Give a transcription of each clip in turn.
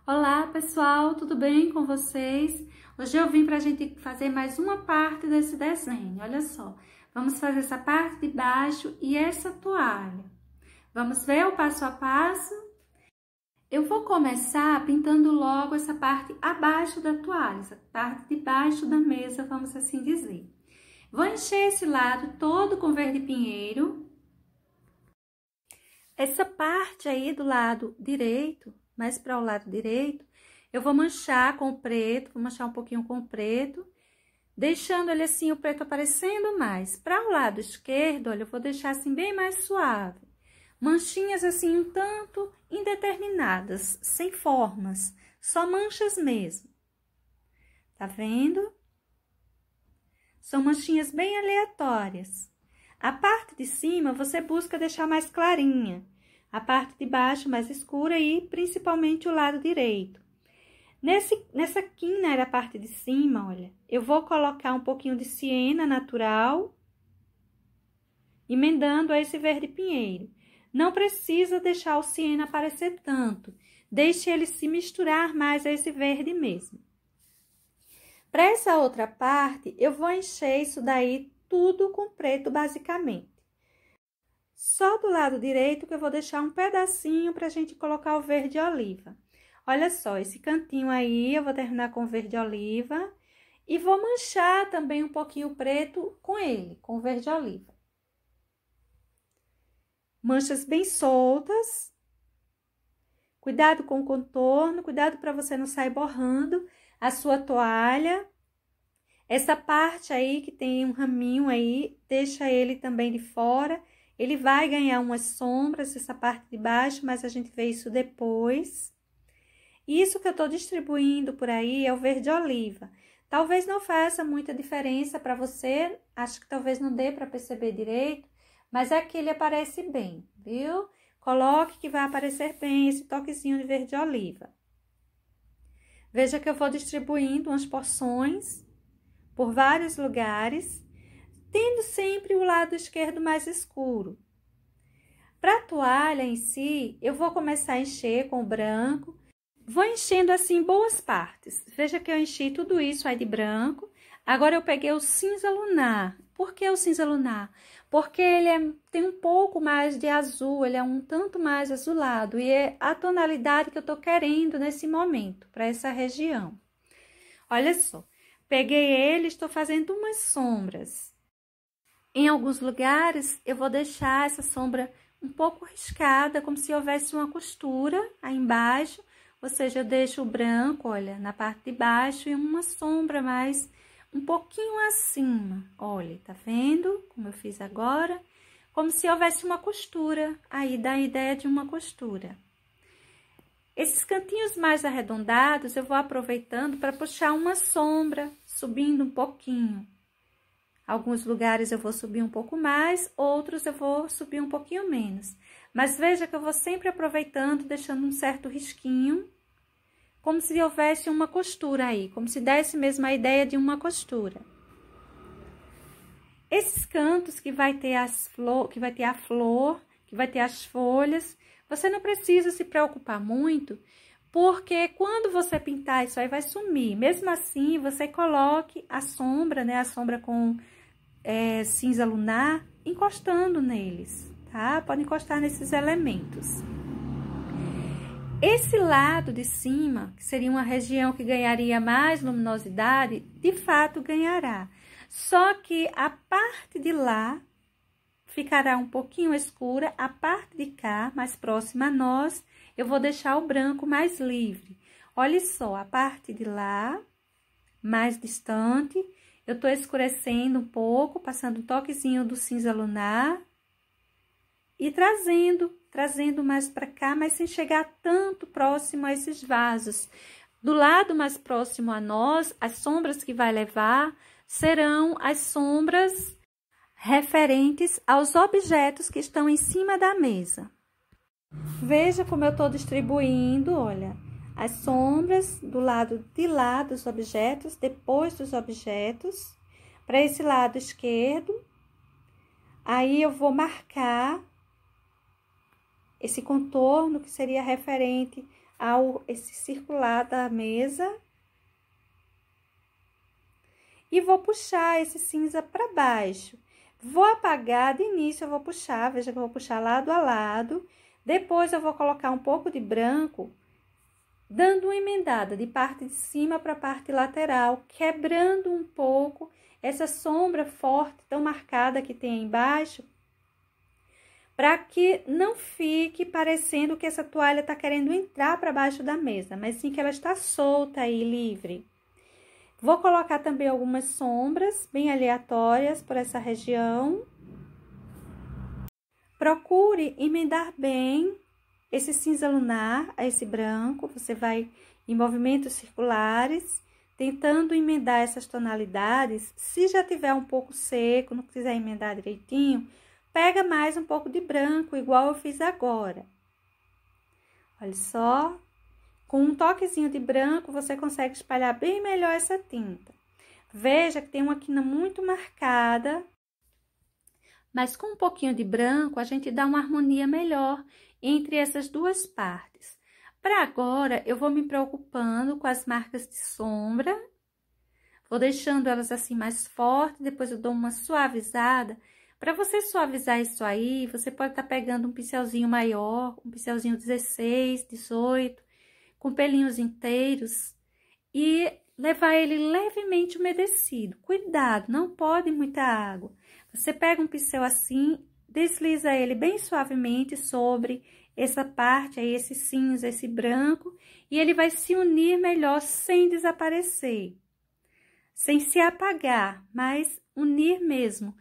Olá pessoal, tudo bem com vocês? Hoje eu vim para a gente fazer mais uma parte desse desenho, olha só. Vamos fazer essa parte de baixo e essa toalha. Vamos ver o passo a passo? Eu vou começar pintando logo essa parte abaixo da toalha, essa parte de baixo da mesa, vamos assim dizer. Vou encher esse lado todo com verde pinheiro. Essa parte aí do lado direito, mais para o lado direito, eu vou manchar com o preto, vou manchar um pouquinho com o preto, deixando ele assim, o preto aparecendo mais. Para o lado esquerdo, olha, eu vou deixar assim bem mais suave. Manchinhas assim um tanto indeterminadas, sem formas, só manchas mesmo. Tá vendo? São manchinhas bem aleatórias. A parte de cima você busca deixar mais clarinha, a parte de baixo mais escura e principalmente o lado direito. Nessa quina da parte de cima, olha, eu vou colocar um pouquinho de siena natural, emendando a esse verde pinheiro. Não precisa deixar o siena aparecer tanto, deixe ele se misturar mais a esse verde mesmo. Para essa outra parte, eu vou encher isso daí tudo com preto, basicamente. Só do lado direito que eu vou deixar um pedacinho para a gente colocar o verde oliva. Olha só, esse cantinho aí eu vou terminar com verde oliva e vou manchar também um pouquinho o preto com ele, com verde oliva. Manchas bem soltas. Cuidado com o contorno, cuidado para você não sair borrando a sua toalha. Essa parte aí que tem um raminho aí, deixa ele também de fora. Ele vai ganhar umas sombras, essa parte de baixo, mas a gente vê isso depois. Isso que eu tô distribuindo por aí é o verde oliva. Talvez não faça muita diferença para você, acho que talvez não dê para perceber direito, mas aqui ele aparece bem, viu? Coloque que vai aparecer bem esse toquezinho de verde oliva. Veja que eu vou distribuindo umas porções por vários lugares, tendo sempre o lado esquerdo mais escuro. Para a toalha em si, eu vou começar a encher com o branco, vou enchendo assim boas partes. Veja que eu enchi tudo isso aí de branco. Agora eu peguei o cinza lunar. Por que o cinza lunar? Porque ele tem um pouco mais de azul, ele é um tanto mais azulado e é a tonalidade que eu tô querendo nesse momento, para essa região. Olha só, peguei ele, estou fazendo umas sombras. Em alguns lugares, eu vou deixar essa sombra um pouco riscada, como se houvesse uma costura aí embaixo. Ou seja, eu deixo o branco, olha, na parte de baixo e uma sombra mais um pouquinho acima. Olha, tá vendo como eu fiz agora? Como se houvesse uma costura, aí dá a ideia de uma costura. Esses cantinhos mais arredondados, eu vou aproveitando para puxar uma sombra, subindo um pouquinho. Alguns lugares eu vou subir um pouco mais, outros eu vou subir um pouquinho menos. Mas veja que eu vou sempre aproveitando, deixando um certo risquinho, como se houvesse uma costura aí, como se desse mesmo a ideia de uma costura. Esses cantos que vai ter a flor, que vai ter as folhas, você não precisa se preocupar muito, porque quando você pintar isso aí vai sumir. Mesmo assim, você coloque a sombra, né, a sombra com cinza lunar, encostando neles, tá? Pode encostar nesses elementos. Esse lado de cima, que seria uma região que ganharia mais luminosidade, de fato ganhará. Só que a parte de lá ficará um pouquinho escura, a parte de cá, mais próxima a nós, eu vou deixar o branco mais livre. Olha só, a parte de lá, mais distante, eu tô escurecendo um pouco, passando um toquezinho do cinza lunar e trazendo mais para cá, mas sem chegar tanto próximo a esses vasos. Do lado mais próximo a nós, as sombras que vai levar serão as sombras referentes aos objetos que estão em cima da mesa. Veja como eu tô distribuindo, olha, as sombras do lado de lá dos objetos, depois dos objetos, para esse lado esquerdo. Aí eu vou marcar esse contorno que seria referente esse circular da mesa. E vou puxar esse cinza para baixo. Vou apagar de início, eu vou puxar, veja que eu vou puxar lado a lado. Depois eu vou colocar um pouco de branco, dando uma emendada de parte de cima para a parte lateral, quebrando um pouco essa sombra forte, tão marcada que tem aí embaixo, para que não fique parecendo que essa toalha está querendo entrar para baixo da mesa, mas sim que ela está solta aí, livre. Vou colocar também algumas sombras bem aleatórias por essa região. Procure emendar bem esse cinza lunar a esse branco. Você vai em movimentos circulares, tentando emendar essas tonalidades. Se já tiver um pouco seco, não quiser emendar direitinho, pega mais um pouco de branco, igual eu fiz agora. Olha só. Com um toquezinho de branco, você consegue espalhar bem melhor essa tinta. Veja que tem uma quina muito marcada, mas com um pouquinho de branco, a gente dá uma harmonia melhor entre essas duas partes. Para agora, eu vou me preocupando com as marcas de sombra. Vou deixando elas assim mais fortes, depois eu dou uma suavizada. Para você suavizar isso aí, você pode estar pegando um pincelzinho maior, um pincelzinho 16, 18... com pelinhos inteiros e levar ele levemente umedecido. Cuidado, não pode muita água. Você pega um pincel assim, desliza ele bem suavemente sobre essa parte aí, esse cinza, esse branco, e ele vai se unir melhor sem desaparecer, sem se apagar, mas unir mesmo.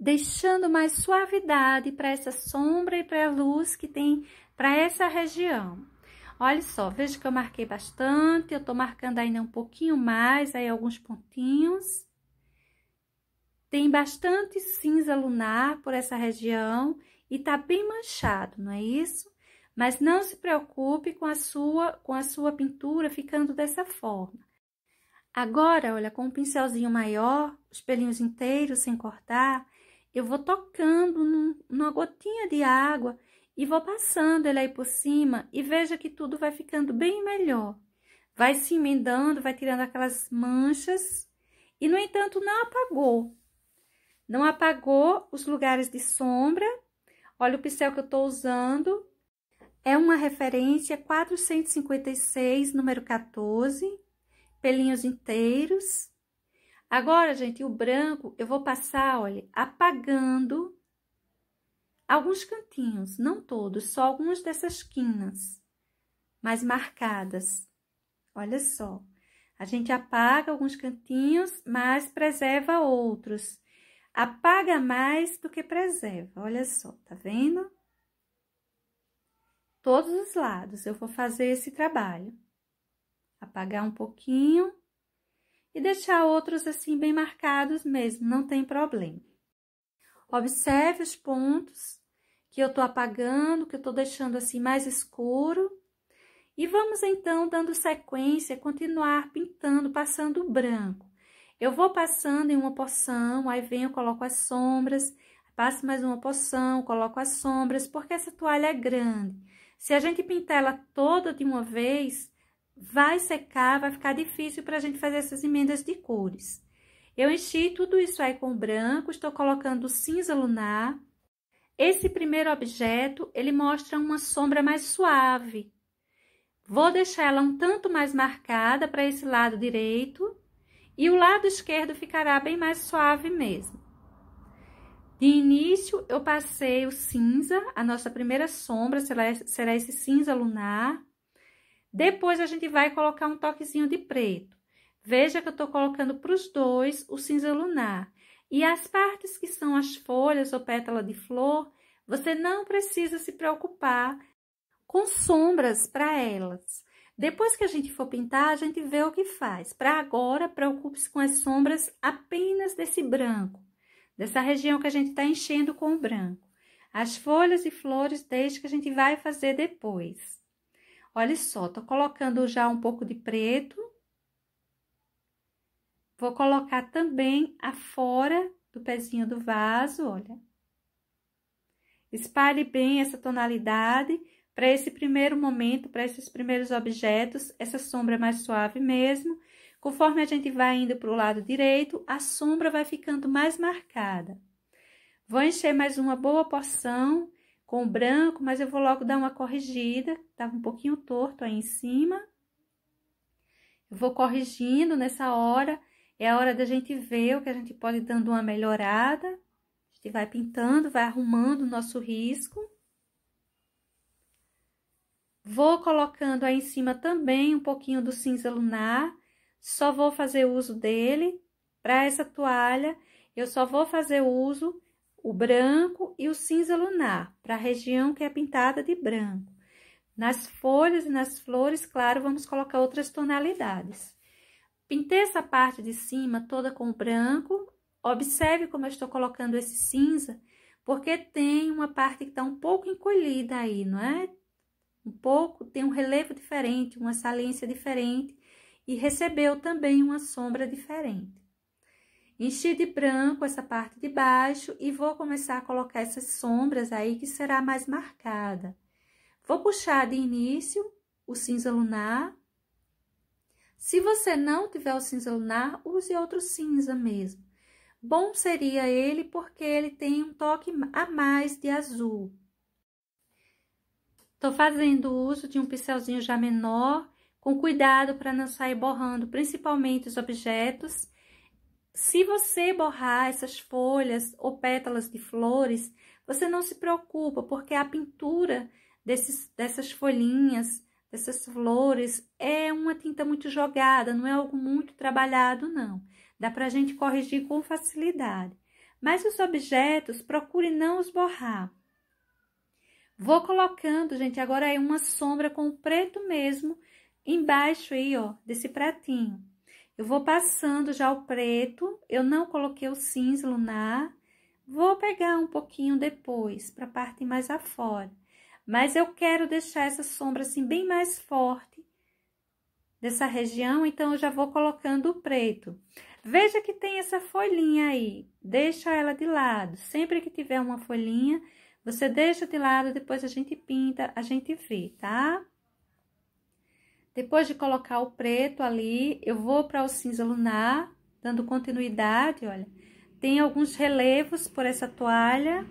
Deixando mais suavidade para essa sombra e para a luz que tem para essa região. Olha só, veja que eu marquei bastante, eu tô marcando ainda um pouquinho mais, aí alguns pontinhos. Tem bastante cinza lunar por essa região e tá bem manchado, não é isso? Mas não se preocupe com a sua pintura ficando dessa forma. Agora, olha, com um pincelzinho maior, os pelinhos inteiros sem cortar, eu vou tocando numa gotinha de água e vou passando ele aí por cima e veja que tudo vai ficando bem melhor. Vai se emendando, vai tirando aquelas manchas e, no entanto, não apagou. Não apagou os lugares de sombra. Olha o pincel que eu tô usando. É uma referência 456, número 14, pelinhos inteiros. Agora, gente, o branco eu vou passar, olha, apagando alguns cantinhos, não todos, só algumas dessas quinas mais marcadas. Olha só, a gente apaga alguns cantinhos, mas preserva outros. Apaga mais do que preserva, olha só, tá vendo? Todos os lados eu vou fazer esse trabalho. Apagar um pouquinho e deixar outros assim bem marcados mesmo, não tem problema. Observe os pontos que eu tô apagando, que eu tô deixando assim mais escuro. E vamos então dando sequência, continuar pintando, passando o branco. Eu vou passando em uma porção, aí venho, coloco as sombras, passo mais uma porção, coloco as sombras, porque essa toalha é grande. Se a gente pintar ela toda de uma vez, vai secar, vai ficar difícil para a gente fazer essas emendas de cores. Eu enchi tudo isso aí com branco, estou colocando cinza lunar. Esse primeiro objeto, ele mostra uma sombra mais suave. Vou deixar ela um tanto mais marcada para esse lado direito e o lado esquerdo ficará bem mais suave mesmo. De início, eu passei o cinza, a nossa primeira sombra será esse cinza lunar. Depois, a gente vai colocar um toquezinho de preto. Veja que eu tô colocando para os dois o cinza lunar. E as partes que são as folhas ou pétala de flor, você não precisa se preocupar com sombras para elas. Depois que a gente for pintar, a gente vê o que faz. Para agora, preocupe-se com as sombras apenas desse branco, dessa região que a gente está enchendo com o branco. As folhas e flores, deixa que a gente vai fazer depois. Olha só, tô colocando já um pouco de preto. Vou colocar também afora do pezinho do vaso, olha. Espalhe bem essa tonalidade para esse primeiro momento, para esses primeiros objetos. Essa sombra é mais suave mesmo. Conforme a gente vai indo para o lado direito, a sombra vai ficando mais marcada. Vou encher mais uma boa porção com o branco, mas eu vou logo dar uma corrigida. Estava um pouquinho torto aí em cima. Eu vou corrigindo nessa hora. É a hora da gente ver o que a gente pode ir dando uma melhorada. A gente vai pintando, vai arrumando o nosso risco. Vou colocando aí em cima também um pouquinho do cinza lunar. Só vou fazer uso dele. Para essa toalha, eu só vou fazer uso o branco e o cinza lunar, para a região que é pintada de branco. Nas folhas e nas flores, claro, vamos colocar outras tonalidades. Pintei essa parte de cima toda com branco. Observe como eu estou colocando esse cinza, porque tem uma parte que está um pouco encolhida aí, não é? Um pouco, tem um relevo diferente, uma saliência diferente e recebeu também uma sombra diferente. Enchi de branco essa parte de baixo e vou começar a colocar essas sombras aí que será mais marcada. Vou puxar de início o cinza lunar. Se você não tiver o cinza lunar, use outro cinza mesmo. Bom seria ele porque ele tem um toque a mais de azul. Tô fazendo uso de um pincelzinho já menor, com cuidado para não sair borrando, principalmente os objetos. Se você borrar essas folhas ou pétalas de flores, você não se preocupa, porque a pintura dessas folhinhas, dessas flores, é uma tinta muito jogada, não é algo muito trabalhado, não. Dá pra gente corrigir com facilidade. Mas os objetos, procure não os borrar. Vou colocando, gente, agora aí uma sombra com o preto mesmo, embaixo aí, ó, desse pretinho. Eu vou passando já o preto, eu não coloquei o cinza lunar, vou pegar um pouquinho depois, para a parte mais afora. Mas eu quero deixar essa sombra assim bem mais forte dessa região, então eu já vou colocando o preto. Veja que tem essa folhinha aí, deixa ela de lado. Sempre que tiver uma folhinha, você deixa de lado, depois a gente pinta, a gente vê, tá? Depois de colocar o preto ali, eu vou para o cinza lunar, dando continuidade, olha. Tem alguns relevos por essa toalha.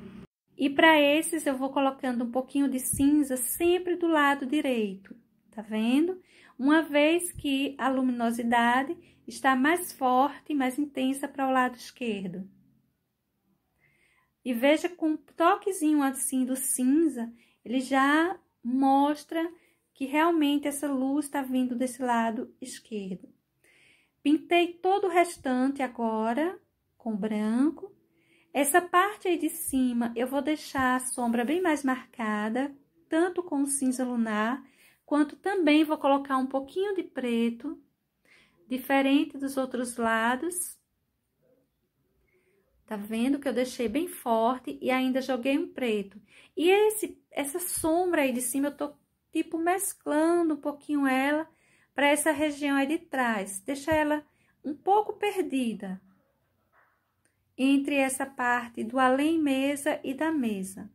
E para esses, eu vou colocando um pouquinho de cinza sempre do lado direito, tá vendo? Uma vez que a luminosidade está mais forte, mais intensa para o lado esquerdo. E veja com um toquezinho assim do cinza, ele já mostra que realmente essa luz está vindo desse lado esquerdo. Pintei todo o restante agora com branco. Essa parte aí de cima eu vou deixar a sombra bem mais marcada, tanto com o cinza lunar, quanto também vou colocar um pouquinho de preto, diferente dos outros lados. Tá vendo que eu deixei bem forte e ainda joguei um preto. E essa sombra aí de cima eu tô tipo mesclando um pouquinho ela para essa região aí de trás. Deixa ela um pouco perdida entre essa parte do além-mesa e da mesa.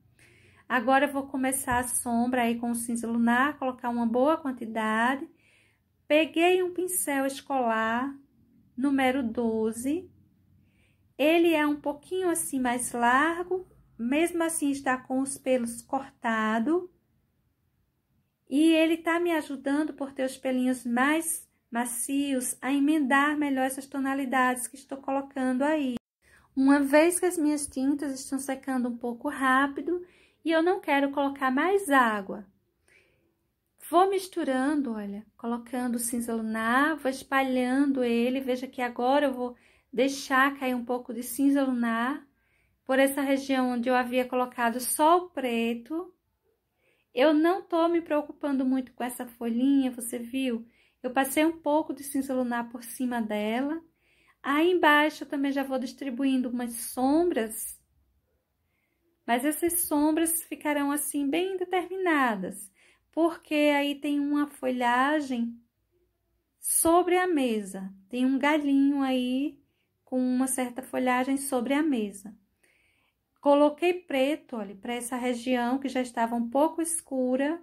Agora eu vou começar a sombra aí com o cinza lunar, colocar uma boa quantidade. Peguei um pincel escolar, número 12. Ele é um pouquinho assim mais largo, mesmo assim está com os pelos cortados. E ele tá me ajudando por ter os pelinhos mais macios a emendar melhor essas tonalidades que estou colocando aí. Uma vez que as minhas tintas estão secando um pouco rápido e eu não quero colocar mais água. Vou misturando, olha, colocando o cinza lunar, vou espalhando ele. Veja que agora eu vou deixar cair um pouco de cinza lunar por essa região onde eu havia colocado só o preto. Eu não tô me preocupando muito com essa folhinha, você viu? Eu passei um pouco de cinza lunar por cima dela. Aí embaixo eu também já vou distribuindo umas sombras. Mas essas sombras ficarão assim bem determinadas, porque aí tem uma folhagem sobre a mesa. Tem um galhinho aí com uma certa folhagem sobre a mesa. Coloquei preto, olha, para essa região que já estava um pouco escura,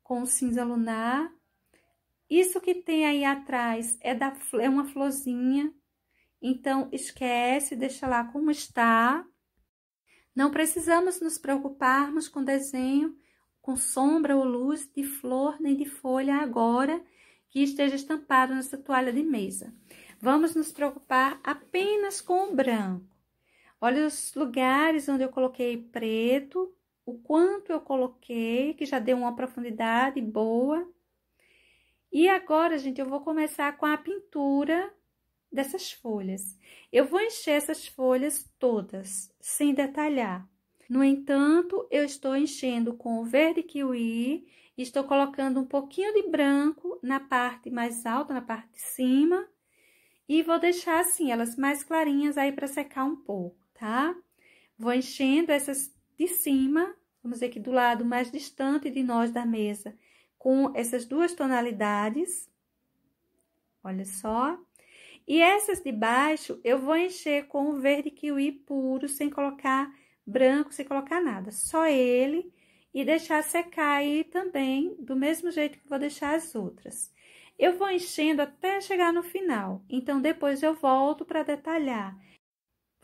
com o cinza lunar. Isso que tem aí atrás é uma florzinha, então esquece, deixa lá como está. Não precisamos nos preocuparmos com desenho, com sombra ou luz de flor nem de folha agora que esteja estampado nessa toalha de mesa. Vamos nos preocupar apenas com o branco. Olha os lugares onde eu coloquei preto, o quanto eu coloquei, que já deu uma profundidade boa. E agora, gente, eu vou começar com a pintura dessas folhas. Eu vou encher essas folhas todas, sem detalhar. No entanto, eu estou enchendo com o verde kiwi e estou colocando um pouquinho de branco na parte mais alta, na parte de cima. E vou deixar assim, elas mais clarinhas aí para secar um pouco, tá? Vou enchendo essas de cima, vamos dizer que do lado mais distante de nós da mesa, com essas duas tonalidades. Olha só. E essas de baixo, eu vou encher com o verde kiwi puro, sem colocar branco, sem colocar nada. Só ele e deixar secar aí também, do mesmo jeito que vou deixar as outras. Eu vou enchendo até chegar no final, então depois eu volto para detalhar.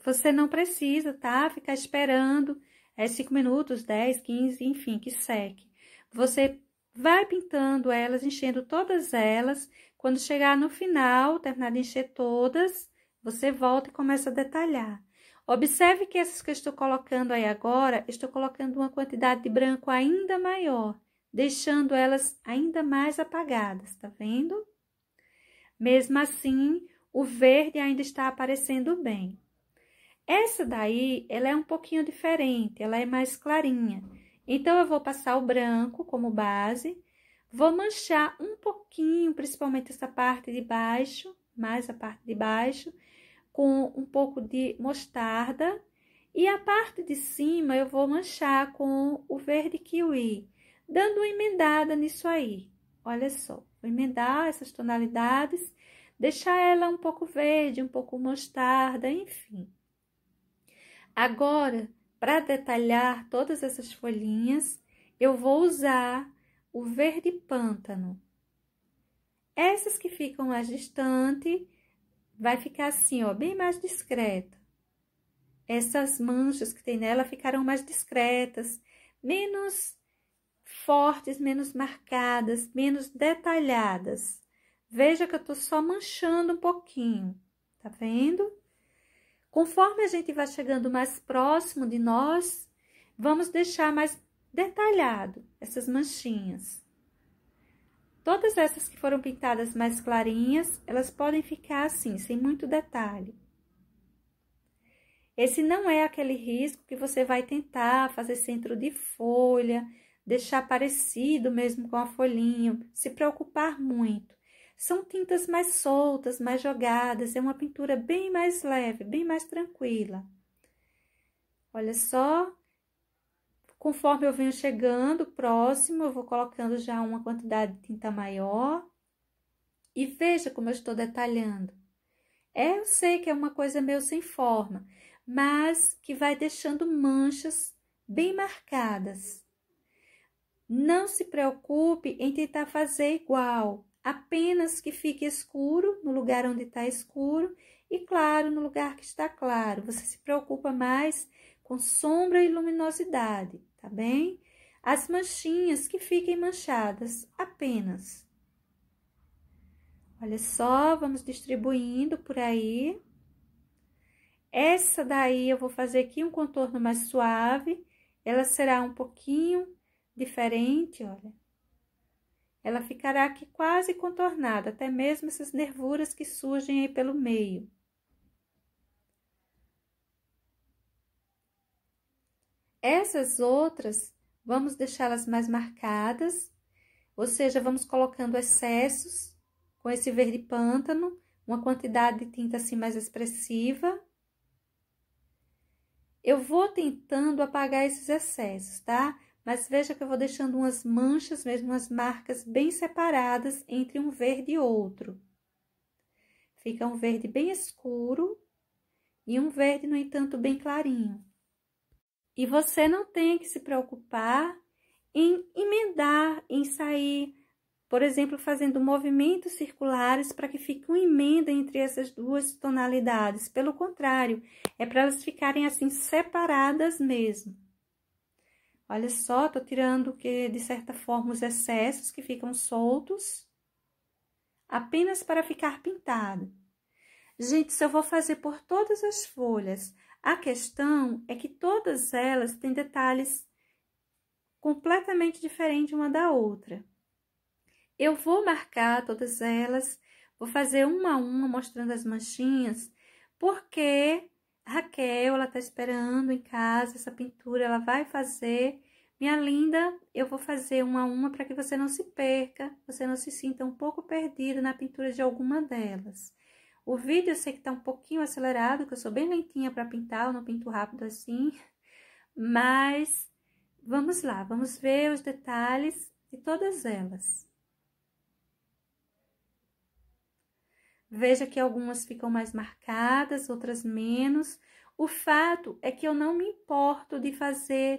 Você não precisa, tá? Ficar esperando 5 minutos, 10, 15, enfim, que seque. Você vai pintando elas, enchendo todas elas. Quando chegar no final, terminar de encher todas, você volta e começa a detalhar. Observe que essas que eu estou colocando aí agora, estou colocando uma quantidade de branco ainda maior, deixando elas ainda mais apagadas, tá vendo? Mesmo assim, o verde ainda está aparecendo bem. Essa daí, ela é um pouquinho diferente, ela é mais clarinha. Então, eu vou passar o branco como base, vou manchar um pouquinho, principalmente essa parte de baixo, mais a parte de baixo, com um pouco de mostarda. E a parte de cima, eu vou manchar com o verde kiwi, dando uma emendada nisso aí. Olha só, vou emendar essas tonalidades, deixar ela um pouco verde, um pouco mostarda, enfim. Agora, para detalhar todas essas folhinhas, eu vou usar o verde pântano. Essas que ficam mais distante, vai ficar assim, ó, bem mais discreta. Essas manchas que tem nela ficarão mais discretas, menos fortes, menos marcadas, menos detalhadas. Veja que eu tô só manchando um pouquinho, tá vendo? Conforme a gente vai chegando mais próximo de nós, vamos deixar mais detalhado essas manchinhas. Todas essas que foram pintadas mais clarinhas, elas podem ficar assim, sem muito detalhe. Esse não é aquele risco que você vai tentar fazer centro de folha, deixar parecido mesmo com a folhinha, se preocupar muito. São tintas mais soltas, mais jogadas, é uma pintura bem mais leve, bem mais tranquila. Olha só, conforme eu venho chegando próximo, eu vou colocando já uma quantidade de tinta maior. E veja como eu estou detalhando. Eu sei que é uma coisa meio sem forma, mas que vai deixando manchas bem marcadas. Não se preocupe em tentar fazer igual, apenas que fique escuro no lugar onde está escuro e claro no lugar que está claro. Você se preocupa mais com sombra e luminosidade, tá bem? As manchinhas que fiquem manchadas apenas. Olha só, vamos distribuindo por aí. Essa daí eu vou fazer aqui um contorno mais suave, ela será um pouquinho diferente, olha. Ela ficará aqui quase contornada, até mesmo essas nervuras que surgem aí pelo meio. Essas outras, vamos deixá-las mais marcadas, ou seja, vamos colocando excessos com esse verde pântano, uma quantidade de tinta assim mais expressiva. Eu vou tentando apagar esses excessos, tá? Mas veja que eu vou deixando umas manchas, mesmo umas marcas bem separadas entre um verde e outro. Fica um verde bem escuro e um verde, no entanto, bem clarinho. E você não tem que se preocupar em emendar, em sair, por exemplo, fazendo movimentos circulares para que fique uma emenda entre essas duas tonalidades. Pelo contrário, é para elas ficarem assim separadas mesmo. Olha só, tô tirando que de certa forma os excessos que ficam soltos, apenas para ficar pintado. Gente, isso eu vou fazer por todas as folhas. A questão é que todas elas têm detalhes completamente diferentes uma da outra. Eu vou marcar todas elas, vou fazer uma a uma mostrando as manchinhas, porque a Raquel, ela tá esperando em casa essa pintura, ela vai fazer. Minha linda, eu vou fazer uma a uma para que você não se perca, você não se sinta um pouco perdida na pintura de alguma delas. O vídeo eu sei que tá um pouquinho acelerado, que eu sou bem lentinha para pintar, eu não pinto rápido assim, mas vamos lá, vamos ver os detalhes de todas elas. Veja que algumas ficam mais marcadas, outras menos. O fato é que eu não me importo de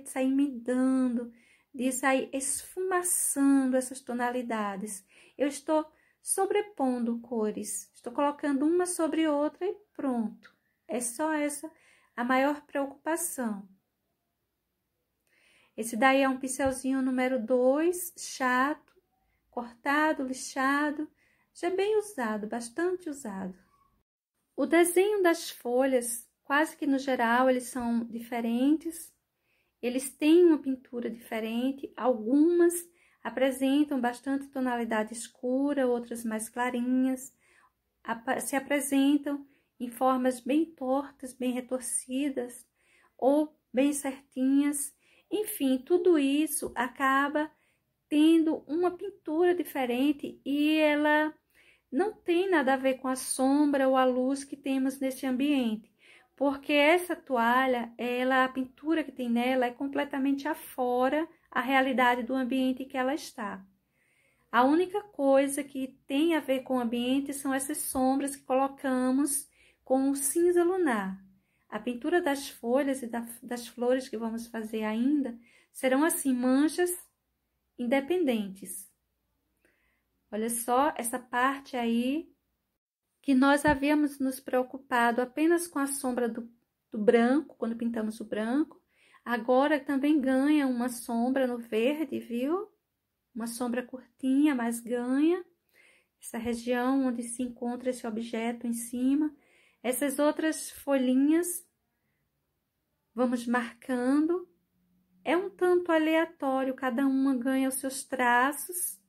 sair emendando, de sair esfumaçando essas tonalidades. Eu estou sobrepondo cores, estou colocando uma sobre outra e pronto. É só essa a maior preocupação. Esse daí é um pincelzinho número 2, chato, cortado, lixado. Já bem usado, bastante usado. O desenho das folhas, quase que no geral, eles são diferentes. Eles têm uma pintura diferente. Algumas apresentam bastante tonalidade escura, outras mais clarinhas. Se apresentam em formas bem tortas, bem retorcidas ou bem certinhas. Enfim, tudo isso acaba tendo uma pintura diferente e ela não tem nada a ver com a sombra ou a luz que temos nesse ambiente, porque essa toalha, a pintura que tem nela é completamente afora a realidade do ambiente que ela está. A única coisa que tem a ver com o ambiente são essas sombras que colocamos com o cinza lunar. A pintura das folhas e das flores que vamos fazer ainda serão assim manchas independentes. Olha só essa parte aí que nós havíamos nos preocupado apenas com a sombra do branco, quando pintamos o branco. Agora também ganha uma sombra no verde, viu? Uma sombra curtinha, mas ganha. Essa região onde se encontra esse objeto em cima. Essas outras folhinhas, vamos marcando. É um tanto aleatório, cada uma ganha os seus traços.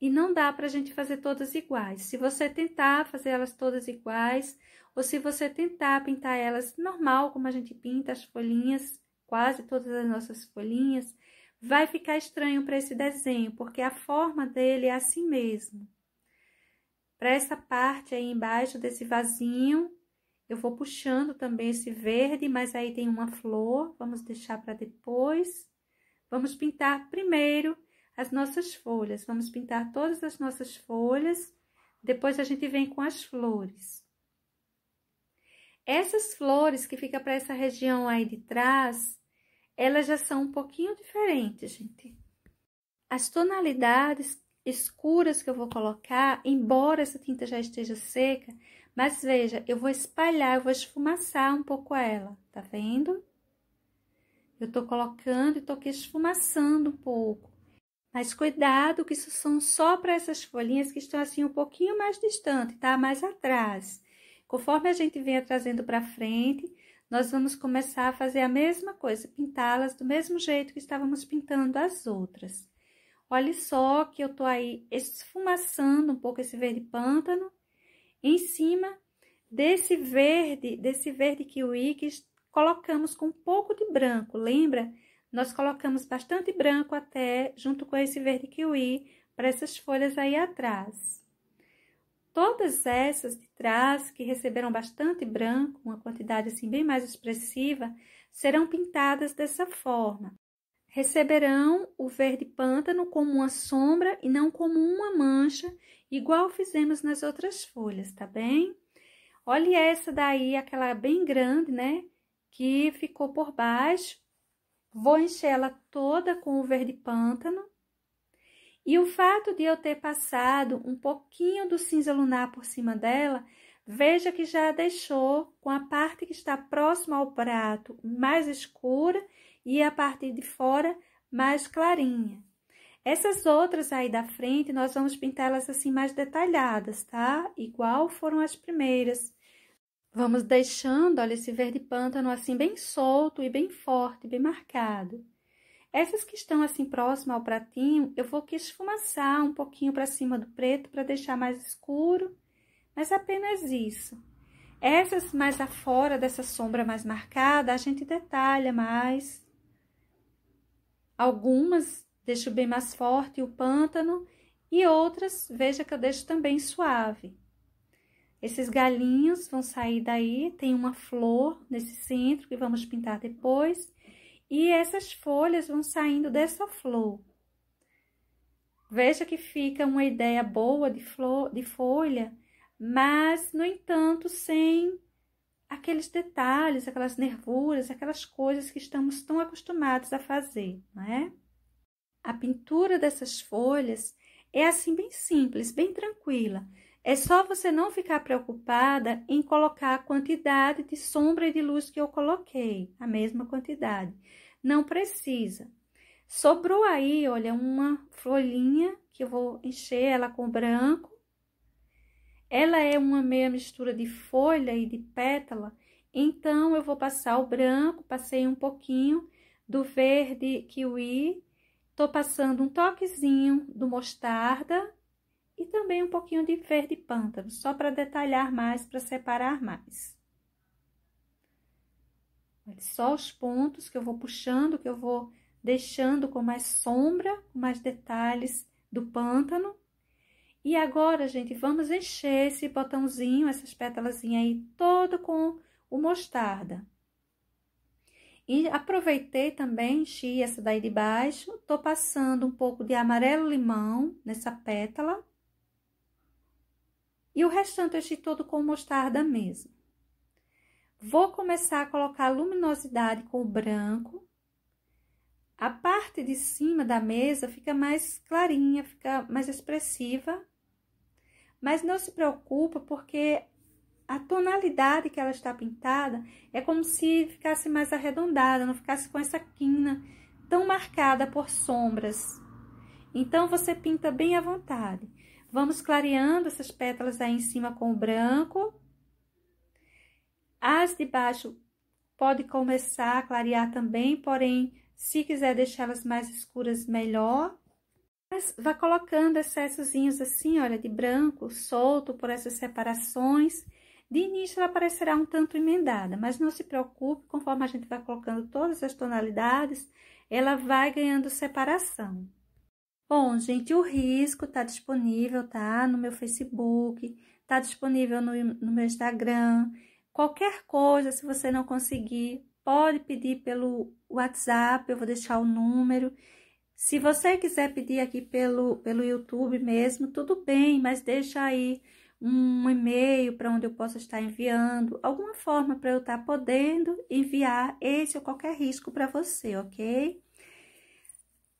E não dá pra gente fazer todas iguais. Se você tentar fazer elas todas iguais, ou se você tentar pintar elas normal, como a gente pinta as folhinhas, quase todas as nossas folhinhas, vai ficar estranho para esse desenho, porque a forma dele é assim mesmo. Para essa parte aí embaixo desse vasinho, eu vou puxando também esse verde, mas aí tem uma flor, vamos deixar para depois. Vamos pintar primeiro as nossas folhas, vamos pintar todas as nossas folhas, depois a gente vem com as flores. Essas flores que ficam para essa região aí de trás, elas já são um pouquinho diferentes, gente. As tonalidades escuras que eu vou colocar, embora essa tinta já esteja seca, mas veja, eu vou espalhar, eu vou esfumaçar um pouco ela, tá vendo? Eu tô colocando e tô aqui esfumaçando um pouco. Mas cuidado que isso são só para essas folhinhas que estão assim um pouquinho mais distante, tá? Mais atrás. Conforme a gente venha trazendo para frente, nós vamos começar a fazer a mesma coisa, pintá-las do mesmo jeito que estávamos pintando as outras. Olha só que eu tô aí esfumaçando um pouco esse verde pântano em cima desse verde kiwi que colocamos com um pouco de branco, lembra? Nós colocamos bastante branco até junto com esse verde kiwi para essas folhas aí atrás. Todas essas de trás que receberam bastante branco, uma quantidade assim bem mais expressiva, serão pintadas dessa forma. Receberão o verde pântano como uma sombra e não como uma mancha, igual fizemos nas outras folhas, tá bem? Olha essa daí, aquela bem grande, né? Que ficou por baixo. Vou encher ela toda com o verde pântano. E o fato de eu ter passado um pouquinho do cinza lunar por cima dela, veja que já deixou com a parte que está próxima ao prato mais escura e a parte de fora mais clarinha. Essas outras aí da frente, nós vamos pintá-las assim mais detalhadas, tá? Igual foram as primeiras. Vamos deixando, olha, esse verde pântano assim bem solto e bem forte, bem marcado. Essas que estão assim próximas ao pratinho, eu vou esfumaçar um pouquinho para cima do preto para deixar mais escuro, mas apenas isso. Essas mais afora dessa sombra mais marcada, a gente detalha mais. Algumas deixo bem mais forte o pântano e outras, veja que eu deixo também suave. Esses galinhos vão sair daí, tem uma flor nesse centro que vamos pintar depois. E essas folhas vão saindo dessa flor. Veja que fica uma ideia boa de flor, de folha, mas, no entanto, sem aqueles detalhes, aquelas nervuras, aquelas coisas que estamos tão acostumados a fazer, não é? A pintura dessas folhas é assim bem simples, bem tranquila. É só você não ficar preocupada em colocar a quantidade de sombra e de luz que eu coloquei, a mesma quantidade. Não precisa. Sobrou aí, olha, uma folhinha que eu vou encher ela com branco. Ela é uma meia mistura de folha e de pétala, então eu vou passar o branco, passei um pouquinho do verde kiwi, tô passando um toquezinho do mostarda e também um pouquinho de verde pântano, só para detalhar mais, para separar mais. Olha só os pontos que eu vou puxando, que eu vou deixando com mais sombra, com mais detalhes do pântano. E agora, gente, vamos encher esse botãozinho, essas pétalazinhas aí, todo com o mostarda. E aproveitei também, enchi essa daí de baixo, tô passando um pouco de amarelo-limão nessa pétala. E o restante eu enchi todo com mostarda mesmo. Vou começar a colocar luminosidade com o branco. A parte de cima da mesa fica mais clarinha, fica mais expressiva. Mas não se preocupa, porque a tonalidade que ela está pintada é como se ficasse mais arredondada, não ficasse com essa quina tão marcada por sombras. Então, você pinta bem à vontade. Vamos clareando essas pétalas aí em cima com o branco. As de baixo pode começar a clarear também, porém, se quiser deixá-las mais escuras, melhor. Mas vá colocando excessozinhos assim, olha, de branco, solto por essas separações. De início, ela parecerá um tanto emendada, mas não se preocupe, conforme a gente vai colocando todas as tonalidades, ela vai ganhando separação. Bom, gente, o risco tá disponível, tá? No meu Facebook, tá disponível no meu Instagram. Qualquer coisa, se você não conseguir, pode pedir pelo WhatsApp, eu vou deixar o número. Se você quiser pedir aqui pelo YouTube mesmo, tudo bem, mas deixa aí um e-mail para onde eu possa estar enviando, alguma forma para eu estar podendo enviar esse ou qualquer risco para você, ok?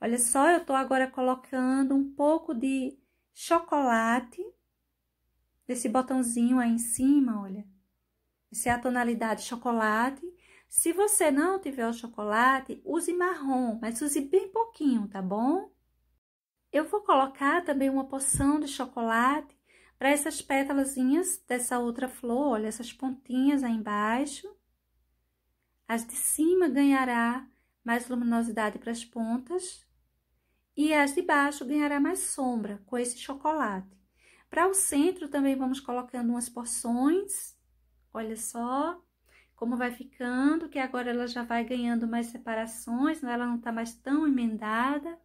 Olha só, eu tô agora colocando um pouco de chocolate, desse botãozinho aí em cima, olha. Essa é a tonalidade chocolate. Se você não tiver o chocolate, use marrom, mas use bem pouquinho, tá bom? Eu vou colocar também uma porção de chocolate para essas pétalazinhas dessa outra flor, olha, essas pontinhas aí embaixo. As de cima ganhará mais luminosidade para as pontas e as de baixo ganhará mais sombra com esse chocolate. Para o centro também vamos colocando umas porções, olha só como vai ficando, que agora ela já vai ganhando mais separações, ela não tá mais tão emendada.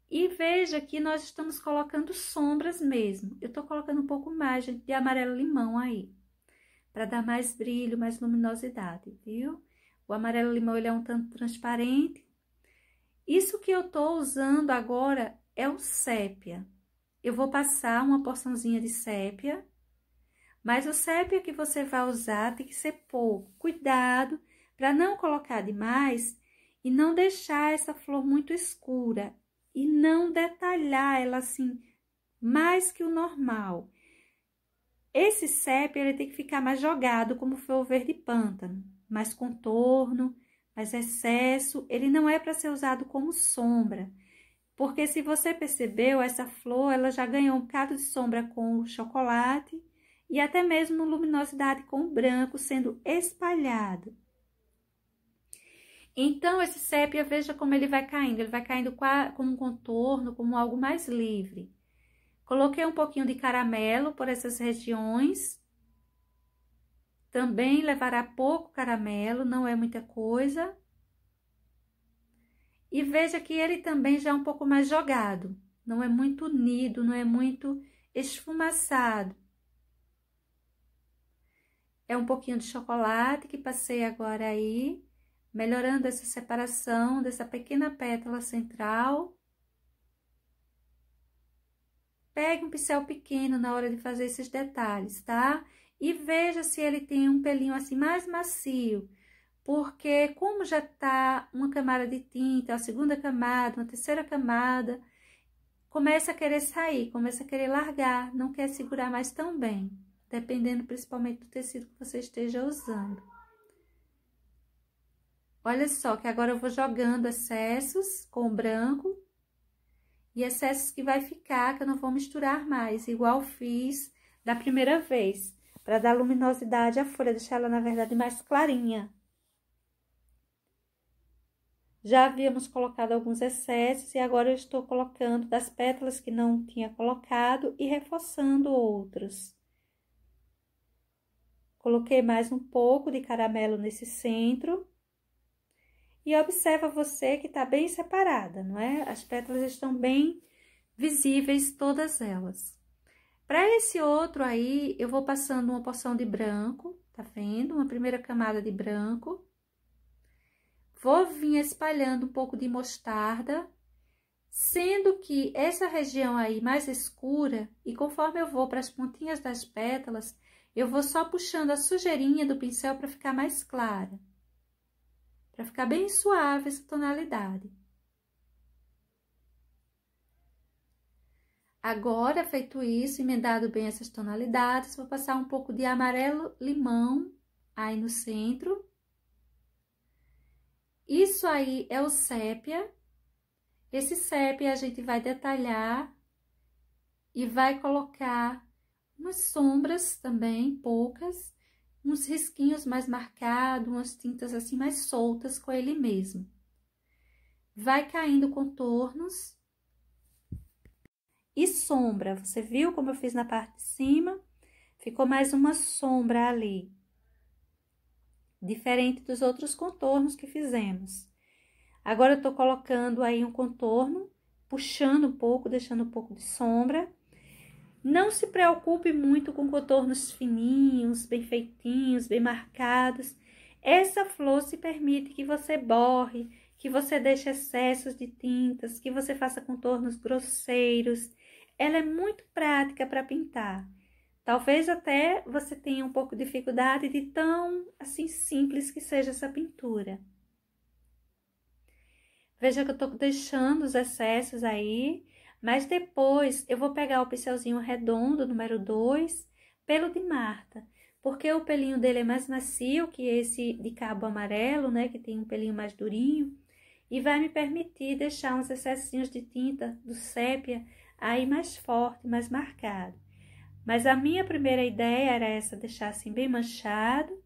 E veja que nós estamos colocando sombras mesmo. Eu tô colocando um pouco mais de amarelo-limão aí, para dar mais brilho, mais luminosidade, viu? O amarelo-limão, ele é um tanto transparente. Isso que eu tô usando agora é o sépia. Eu vou passar uma porçãozinha de sépia Mas o sépia que você vai usar tem que ser pouco. Cuidado para não colocar demais e não deixar essa flor muito escura. E não detalhar ela assim, mais que o normal. Esse sépia, ele tem que ficar mais jogado, como foi o verde pântano. Mais contorno, mais excesso. Ele não é para ser usado como sombra. Porque se você percebeu, essa flor, ela já ganhou um bocado de sombra com o chocolate e até mesmo luminosidade com o branco sendo espalhado. Então, esse sépia, veja como ele vai caindo como um contorno, como algo mais livre. Coloquei um pouquinho de caramelo por essas regiões. Também levará pouco caramelo, não é muita coisa. E veja que ele também já é um pouco mais jogado. Não é muito unido, não é muito esfumaçado. É um pouquinho de chocolate que passei agora aí, melhorando essa separação dessa pequena pétala central. Pegue um pincel pequeno na hora de fazer esses detalhes, tá? E veja se ele tem um pelinho assim mais macio, porque como já tá uma camada de tinta, a segunda camada, uma terceira camada, começa a querer sair, começa a querer largar, não quer segurar mais tão bem, dependendo principalmente do tecido que você esteja usando. Olha só que agora eu vou jogando excessos com o branco e excessos que vai ficar, que eu não vou misturar mais, igual fiz da primeira vez, para dar luminosidade à folha, deixar ela, na verdade, mais clarinha. Já havíamos colocado alguns excessos e agora eu estou colocando das pétalas que não tinha colocado e reforçando outros. Coloquei mais um pouco de caramelo nesse centro. E observa você que tá bem separada, não é? As pétalas estão bem visíveis, todas elas. Para esse outro aí, eu vou passando uma porção de branco, tá vendo? Uma primeira camada de branco. Vou vir espalhando um pouco de mostarda, sendo que essa região aí mais escura, e conforme eu vou para as pontinhas das pétalas, eu vou só puxando a sujeirinha do pincel para ficar mais clara. Para ficar bem suave essa tonalidade. Agora, feito isso, emendado bem essas tonalidades, vou passar um pouco de amarelo-limão aí no centro. Isso aí é o sépia. Esse sépia a gente vai detalhar e vai colocar umas sombras também, poucas, uns risquinhos mais marcados, umas tintas assim mais soltas com ele mesmo. Vai caindo contornos e sombra. Você viu como eu fiz na parte de cima? Ficou mais uma sombra ali, diferente dos outros contornos que fizemos. Agora eu tô colocando aí um contorno, puxando um pouco, deixando um pouco de sombra. Não se preocupe muito com contornos fininhos, bem feitinhos, bem marcados. Essa flor se permite que você borre, que você deixe excessos de tintas, que você faça contornos grosseiros. Ela é muito prática para pintar. Talvez até você tenha um pouco de dificuldade de tão assim simples que seja essa pintura. Veja que eu tô deixando os excessos aí. Mas depois eu vou pegar o pincelzinho redondo, número 2, pelo de Marta. Porque o pelinho dele é mais macio que esse de cabo amarelo, né? Que tem um pelinho mais durinho. E vai me permitir deixar uns excessinhos de tinta do sépia aí mais forte, mais marcado. Mas a minha primeira ideia era essa, deixar assim bem manchado.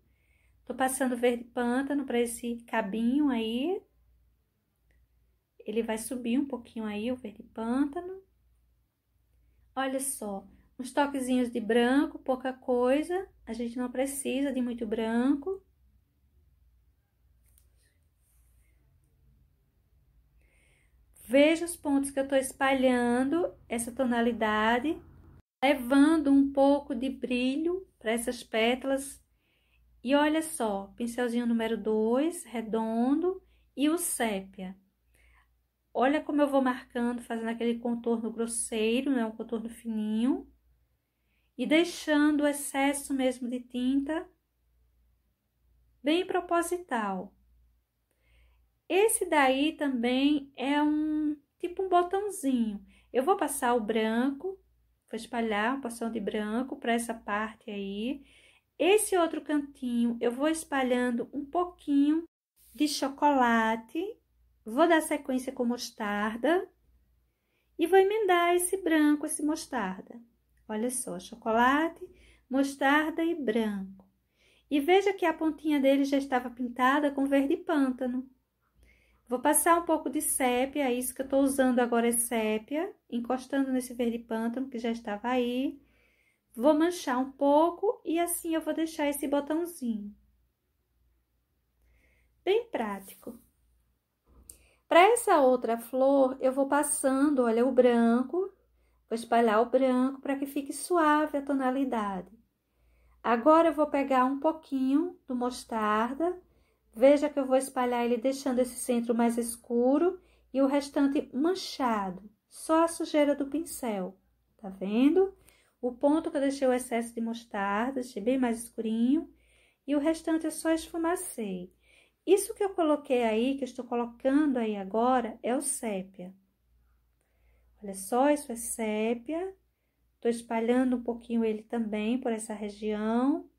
Tô passando verde pântano para esse cabinho aí. Ele vai subir um pouquinho aí, o verde pântano. Olha só, uns toquezinhos de branco, pouca coisa. A gente não precisa de muito branco. Veja os pontos que eu tô espalhando essa tonalidade, levando um pouco de brilho para essas pétalas. E olha só, pincelzinho número 2, redondo, e o sépia. Olha como eu vou marcando, fazendo aquele contorno grosseiro, né? Um contorno fininho. e deixando o excesso mesmo de tinta bem proposital. Esse daí também é tipo um botãozinho. Eu vou passar o branco, vou espalhar uma porção de branco para essa parte aí. Esse outro cantinho eu vou espalhando um pouquinho de chocolate. Vou dar sequência com mostarda e vou emendar esse branco, esse mostarda. Olha só, chocolate, mostarda e branco. E veja que a pontinha dele já estava pintada com verde pântano. Vou passar um pouco de sépia, isso que eu tô usando agora é sépia, encostando nesse verde pântano que já estava aí. Vou manchar um pouco e assim eu vou deixar esse botãozinho. Bem prático. Para essa outra flor, eu vou passando, olha, o branco, vou espalhar o branco para que fique suave a tonalidade. Agora eu vou pegar um pouquinho do mostarda. Veja que eu vou espalhar ele deixando esse centro mais escuro e o restante manchado, só a sujeira do pincel, tá vendo? O ponto que eu deixei o excesso de mostarda, deixei bem mais escurinho, e o restante eu só esfumacei. Isso que eu coloquei aí, que eu estou colocando aí agora, é o sépia. Olha só, isso é sépia. Tô espalhando um pouquinho ele também por essa região.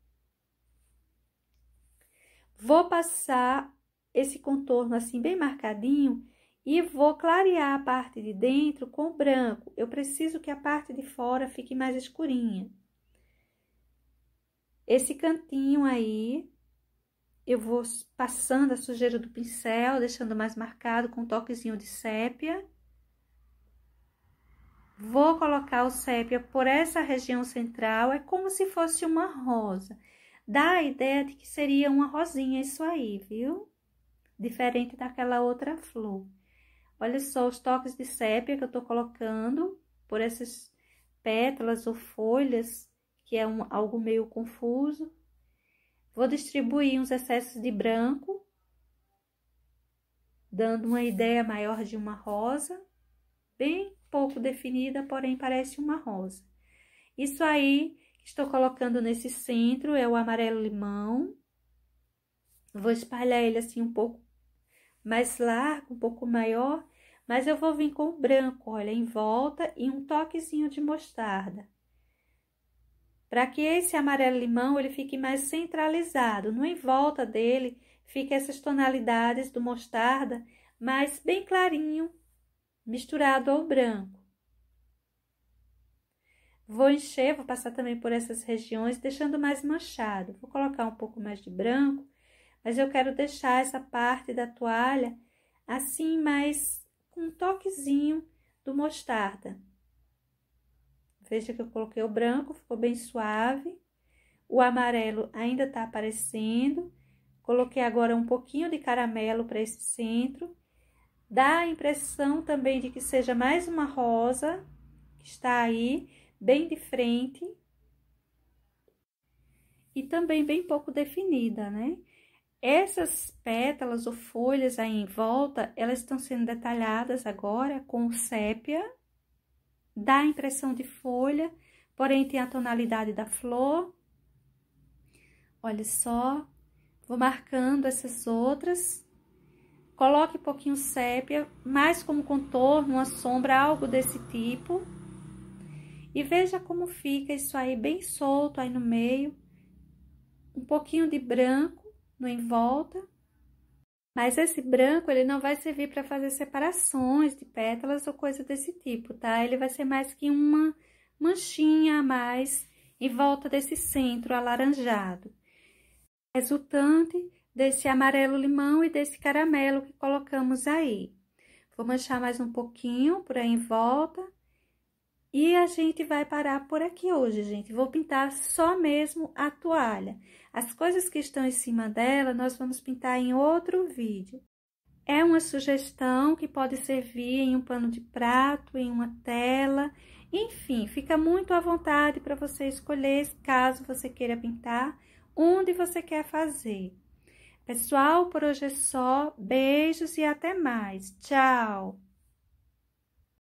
Vou passar esse contorno assim bem marcadinho e vou clarear a parte de dentro com branco. Eu preciso que a parte de fora fique mais escurinha. Esse cantinho aí, eu vou passando a sujeira do pincel, deixando mais marcado com um toquezinho de sépia. Vou colocar o sépia por essa região central, é como se fosse uma rosa. Dá a ideia de que seria uma rosinha isso aí, viu? Diferente daquela outra flor. Olha só os toques de sépia que eu tô colocando por essas pétalas ou folhas, que é algo meio confuso. Vou distribuir uns excessos de branco, dando uma ideia maior de uma rosa, bem pouco definida, porém parece uma rosa. Isso aí que estou colocando nesse centro é o amarelo limão. Vou espalhar ele assim um pouco mais largo, um pouco maior, mas eu vou vir com o branco, olha, em volta e um toquezinho de mostarda. Para que esse amarelo limão ele fique mais centralizado, no em volta dele fica essas tonalidades do mostarda, mas bem clarinho, misturado ao branco. Vou encher, vou passar também por essas regiões, deixando mais manchado. Vou colocar um pouco mais de branco, mas eu quero deixar essa parte da toalha assim, mais com um toquezinho do mostarda. Veja que eu coloquei o branco, ficou bem suave. O amarelo ainda tá aparecendo. Coloquei agora um pouquinho de caramelo para esse centro. Dá a impressão também de que seja mais uma rosa, que está aí, bem de frente. E também bem pouco definida, né? Essas pétalas ou folhas aí em volta, elas estão sendo detalhadas agora com sépia. Dá a impressão de folha, porém tem a tonalidade da flor. Olha só, vou marcando essas outras. Coloque um pouquinho sépia, mais como contorno, uma sombra, algo desse tipo. E veja como fica isso aí bem solto aí no meio. Um pouquinho de branco no em volta. Mas esse branco, ele não vai servir para fazer separações de pétalas ou coisa desse tipo, tá? Ele vai ser mais que uma manchinha a mais em volta desse centro alaranjado. Resultante desse amarelo limão e desse caramelo que colocamos aí. Vou manchar mais um pouquinho por aí em volta. E a gente vai parar por aqui hoje, gente. Vou pintar só mesmo a toalha. As coisas que estão em cima dela, nós vamos pintar em outro vídeo. É uma sugestão que pode servir em um pano de prato, em uma tela. Enfim, fica muito à vontade para você escolher, caso você queira pintar, onde você quer fazer. Pessoal, por hoje é só. Beijos e até mais. Tchau!